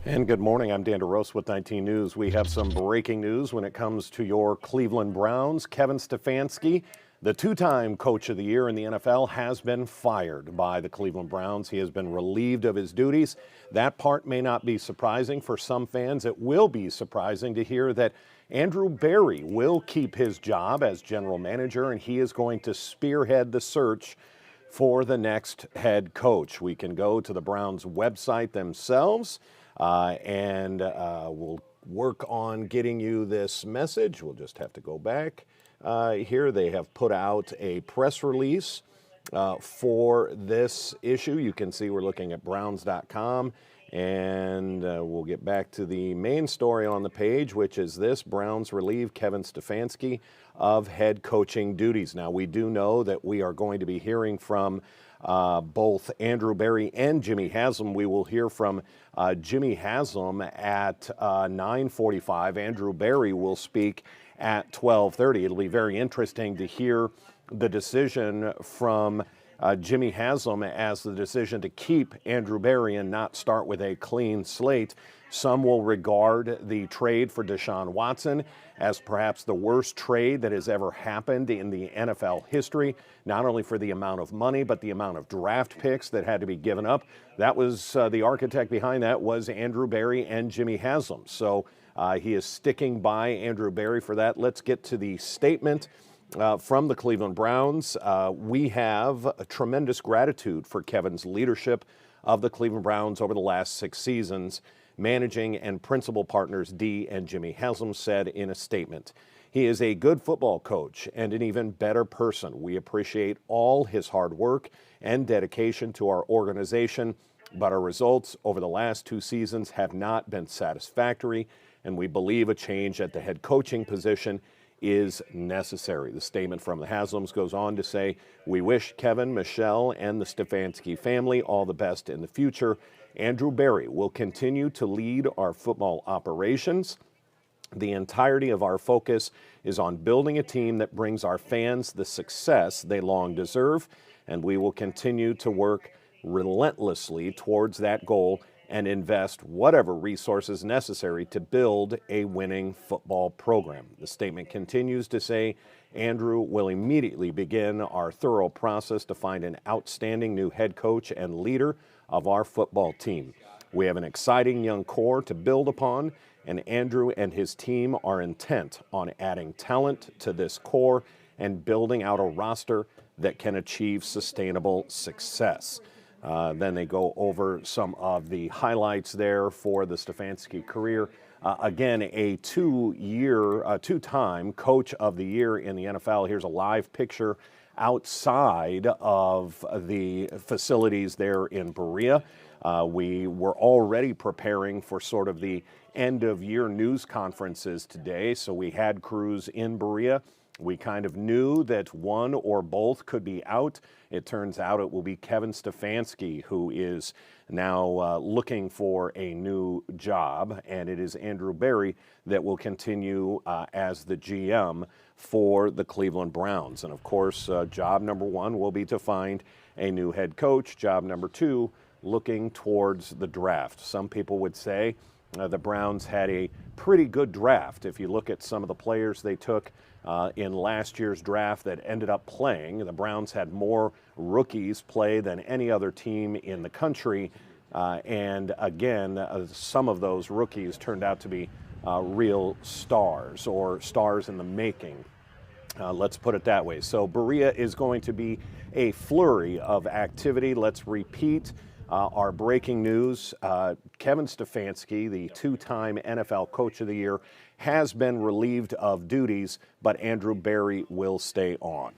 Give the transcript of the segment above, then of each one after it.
And good morning. I'm Dan DeRose with 19 News. We have some breaking news when it comes to your Cleveland Browns. Kevin Stefanski, the two-time coach of the year in the NFL, has been fired by the Cleveland Browns. He has been relieved of his duties. That part may not be surprising for some fans. It will be surprising to hear that Andrew Berry will keep his job as general manager, and he is going to spearhead the search for the next head coach. We can go to the Browns website themselves. And we'll work on getting you this message. We'll just have to go back here. They have put out a press release for this issue. You can see we're looking at Browns.com, and we'll get back to the main story on the page, which is this: Browns relieve Kevin Stefanski of head coaching duties. Now, we do know that we are going to be hearing from both Andrew Berry and Jimmy Haslam. We will hear from Jimmy Haslam at 9:45. Andrew Berry will speak at 12:30. It'll be very interesting to hear the decision from Jimmy Haslam as the decision to keep Andrew Berry and not start with a clean slate. Some will regard the trade for Deshaun Watson as perhaps the worst trade that has ever happened in the NFL history, not only for the amount of money, but the amount of draft picks that had to be given up. That was the architect behind that was Andrew Berry and Jimmy Haslam. So he is sticking by Andrew Berry for that. Let's get to the statement from the Cleveland Browns. We have a tremendous gratitude for Kevin's leadership of the Cleveland Browns over the last 6 seasons. Managing and principal partners Dee and Jimmy Haslam said in a statement, "He is a good football coach and an even better person. We appreciate all his hard work and dedication to our organization, but our results over the last 2 seasons have not been satisfactory, and we believe a change at the head coaching position is necessary." The statement from the Haslams goes on to say, "We wish Kevin, Michelle, and the Stefanski family all the best in the future. Andrew Berry will continue to lead our football operations. The entirety of our focus is on building a team that brings our fans the success they long deserve, and we will continue to work relentlessly towards that goal and invest whatever resources necessary to build a winning football program." The statement continues to say, "Andrew will immediately begin our thorough process to find an outstanding new head coach and leader of our football team. We have an exciting young core to build upon, and Andrew and his team are intent on adding talent to this core and building out a roster that can achieve sustainable success." Then they go over some of the highlights there for the Stefanski career. Again, a two-time coach of the year in the NFL. Here's a live picture outside of the facilities there in Berea. We were already preparing for sort of the end-of-year news conferences today, so we had crews in Berea. We kind of knew that one or both could be out. It turns out it will be Kevin Stefanski, who is now looking for a new job, and it is Andrew Berry that will continue as the GM for the Cleveland Browns. And of course, job number 1 will be to find a new head coach. Job number 2, looking towards the draft. Some people would say the Browns had a pretty good draft. If you look at some of the players they took in last year's draft that ended up playing, the Browns had more rookies play than any other team in the country. And again, some of those rookies turned out to be real stars, or stars in the making. Let's put it that way. So Berea is going to be a flurry of activity. Let's repeat our breaking news. Kevin Stefanski, the 2-time NFL Coach of the Year, has been relieved of duties, but Andrew Berry will stay on.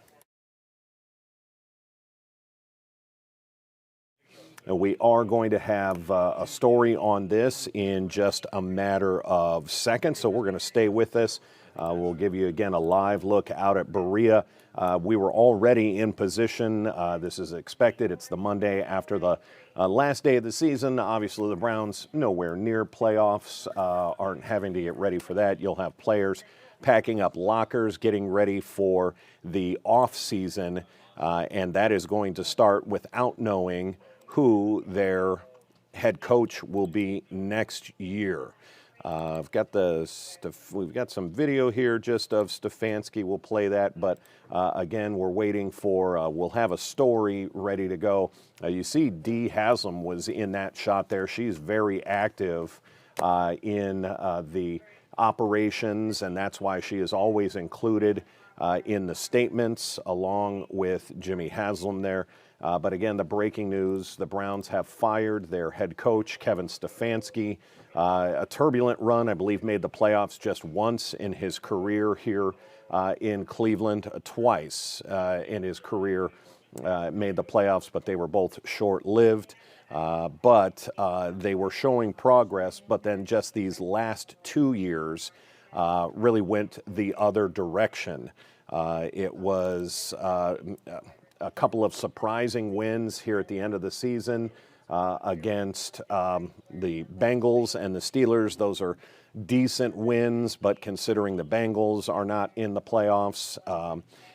We are going to have a story on this in just a matter of seconds, so we're going to stay with this. We'll give you, again, a live look out at Berea. We were already in position. This is expected. It's the Monday after the last day of the season. Obviously, the Browns nowhere near playoffs, aren't having to get ready for that. You'll have players packing up lockers, getting ready for the off season, and that is going to start without knowing who their head coach will be next year. We've got some video here just of Stefanski. We'll play that, but again, we're waiting for, we'll have a story ready to go. You see Dee Haslam was in that shot there. She's very active in the operations, and that's why she is always included in the statements along with Jimmy Haslam there. But again, the breaking news, the Browns have fired their head coach, Kevin Stefanski. A turbulent run, I believe, made the playoffs just once in his career here in Cleveland, twice in his career made the playoffs, but they were both short-lived. But they were showing progress, but then just these last 2 years really went the other direction. It was a couple of surprising wins here at the end of the season against the Bengals and the Steelers. Those are decent wins, but considering the Bengals are not in the playoffs,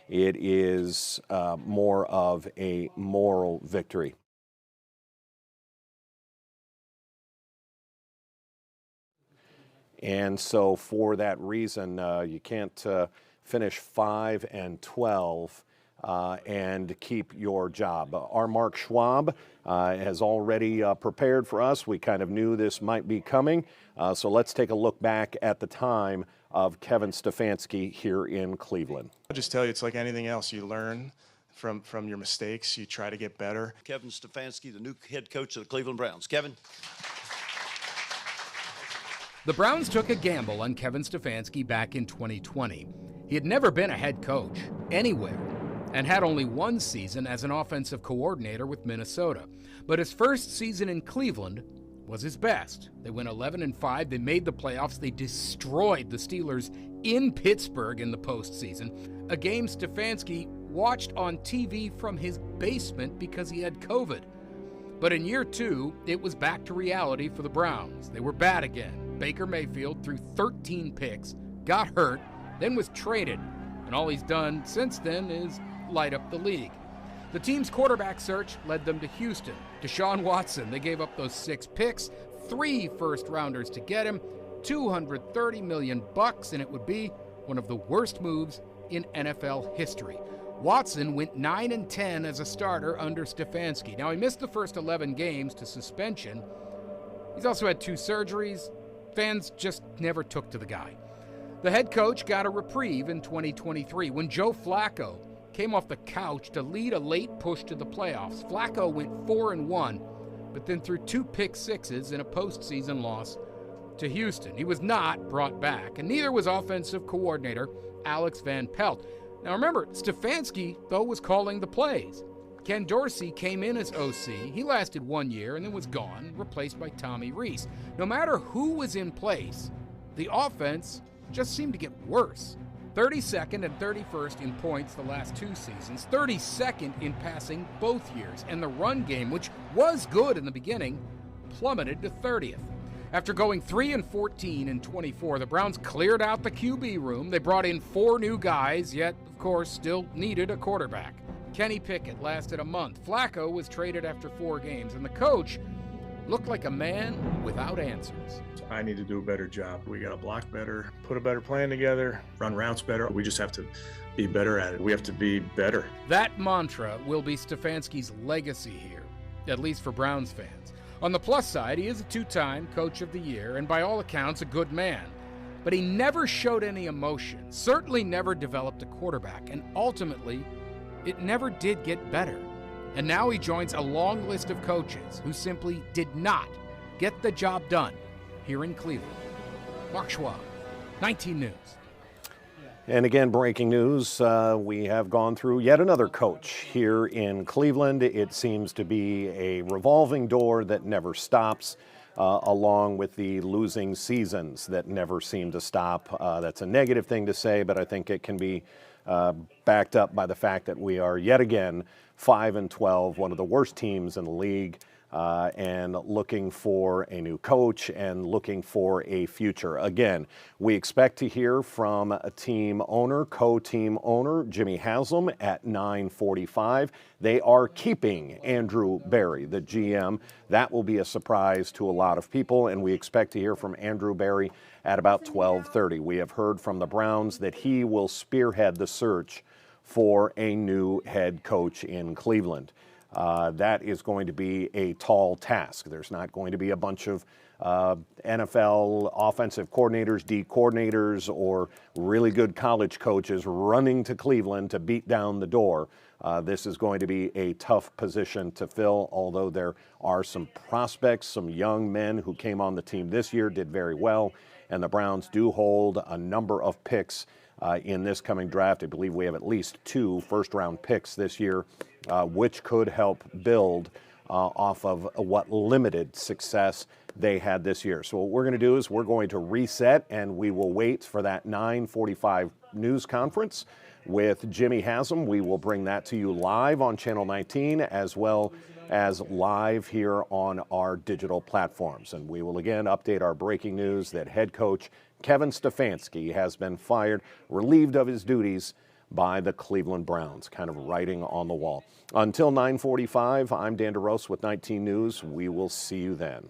it is more of a moral victory. And so for that reason, you can't finish 5-12 and keep your job. Our Mark Schwab has already prepared for us. We kind of knew this might be coming. So let's take a look back at the time of Kevin Stefanski here in Cleveland. I'll just tell you, it's like anything else. You learn from your mistakes. You try to get better. Kevin Stefanski, the new head coach of the Cleveland Browns. Kevin. The Browns took a gamble on Kevin Stefanski back in 2020. He had never been a head coach anywhere and had only one season as an offensive coordinator with Minnesota. But his first season in Cleveland was his best. They went 11-5. They made the playoffs. They destroyed the Steelers in Pittsburgh in the postseason, a game Stefanski watched on TV from his basement because he had COVID. But in year two, it was back to reality for the Browns. They were bad again. Baker Mayfield threw 13 picks, got hurt, then was traded. And all he's done since then is light up the league. The team's quarterback search led them to Houston. Deshaun Watson, they gave up those 6 picks, 3 first-rounders to get him, $230 million, and it would be one of the worst moves in NFL history. Watson went 9-10 as a starter under Stefanski. Now, he missed the first 11 games to suspension. He's also had 2 surgeries. Fans just never took to the guy. The head coach got a reprieve in 2023 when Joe Flacco came off the couch to lead a late push to the playoffs. Flacco went 4-1, but then threw 2 pick sixes in a postseason loss to Houston. He was not brought back, and neither was offensive coordinator Alex Van Pelt. Now remember, Stefanski, though, was calling the plays. Ken Dorsey came in as OC. He lasted 1 year and then was gone, replaced by Tommy Rees. No matter who was in place, the offense just seemed to get worse. 32nd and 31st in points the last 2 seasons, 32nd in passing both years, and the run game, which was good in the beginning, plummeted to 30th. After going 3-14 in 24, the Browns cleared out the QB room. They brought in 4 new guys, yet, of course, still needed a quarterback. Kenny Pickett lasted a month. Flacco was traded after 4 games, and the coach looked like a man without answers. I need to do a better job. We got to block better, put a better plan together, run routes better. We just have to be better at it. We have to be better. That mantra will be Stefanski's legacy here, at least for Browns fans. On the plus side, he is a 2-time Coach of the Year, and by all accounts, a good man. But he never showed any emotion, certainly never developed a quarterback, and ultimately, it never did get better. And now he joins a long list of coaches who simply did not get the job done here in Cleveland. Mark Schwab, 19 News. And again, breaking news, we have gone through yet another coach here in Cleveland. It seems to be a revolving door that never stops, along with the losing seasons that never seem to stop. That's a negative thing to say, but I think it can be backed up by the fact that we are yet again 5-12, one of the worst teams in the league. and looking for a new coach and looking for a future. Again, we expect to hear from a team owner, co-team owner, Jimmy Haslam, at 9:45. They are keeping Andrew Berry, the GM. That will be a surprise to a lot of people, and we expect to hear from Andrew Berry at about 12:30. We have heard from the Browns that he will spearhead the search for a new head coach in Cleveland. That is going to be a tall task. There's not going to be a bunch of NFL offensive coordinators, D coordinators, or really good college coaches running to Cleveland to beat down the door. This is going to be a tough position to fill, although there are some prospects, some young men who came on the team this year, did very well, and the Browns do hold a number of picks in this coming draft. I believe we have at least 2 first-round picks this year, which could help build off of what limited success they had this year. So what we're going to do is we're going to reset, and we will wait for that 9:45 news conference with Jimmy Haslam. We will bring that to you live on Channel 19 as well as live here on our digital platforms. And we will again update our breaking news that head coach Kevin Stefanski has been fired, relieved of his duties by the Cleveland Browns, kind of writing on the wall. Until 9:45, I'm Dan DeRose with 19 News. We will see you then.